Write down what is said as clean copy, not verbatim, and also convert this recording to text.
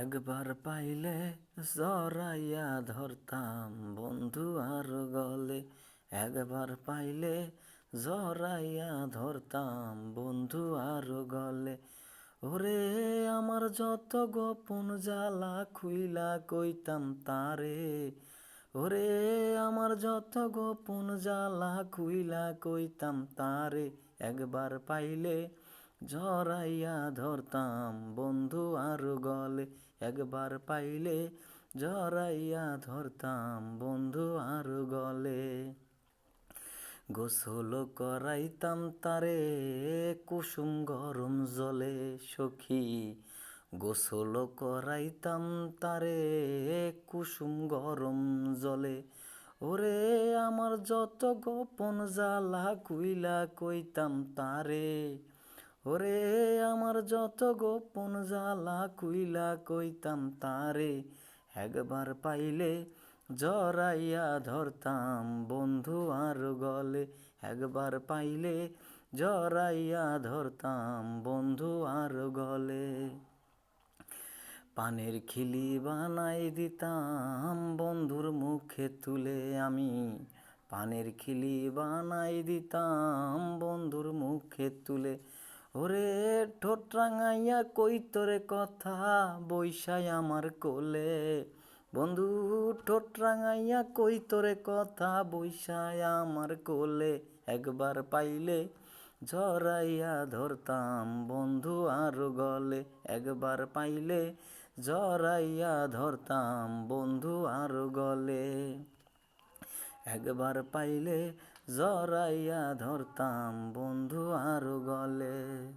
একবার পাইলে জড়াইয়া ধরতাম বন্ধু আর গলে। একবার পাইলে জড়াইয়া ধরতাম বন্ধু আর গলে। ওরে আমার যত গোপন জ্বালা খুইলা কইতাম তারে। ওরে আমার যত গোপন জ্বালা খুইলা কইতাম তারে। একবার পাইলে জড়াইয়া ধরতাম বন্ধু আর গলে। একবার পাইলে জড়াইয়া ধরতাম বন্ধু আর গলে। গোসল করাইতাম তারে কুসুম গরম জলে সখী। গোসল করাইতাম তারে কুসুম গরম জলে। ওরে আমার যত গোপন জ্বালা খুইলা কইতাম তারে। ওরে আমার যত গোপন জ্বালা খুইলা কইতাম তারে। একবার পাইলে জড়াইয়া ধরতাম বন্ধু আর গলে। একবার পাইলে জড়াইয়া ধরতাম বন্ধু আর গলে। পানের খিলি বানাই দিতাম বন্ধুর মুখে তুলে আমি। পানের খিলি বানাই দিতাম বন্ধুর মুখে তুলে। ওরে ঠোঁট রাঙাইয়া কই তোরে কথা বইসাই আমার কোলে। বন্ধু ঠোঁট রাঙাইয়া কই তোরে কথা বইসাই আমার কোলে। একবার পাইলে জড়াইয়া ধরতাম বন্ধু আর গলে। একবার পাইলে জড়াইয়া ধরতাম বন্ধু আর গলে। একবার পাইলে জড়াইয়া ধরতাম বন্ধু আর গলে।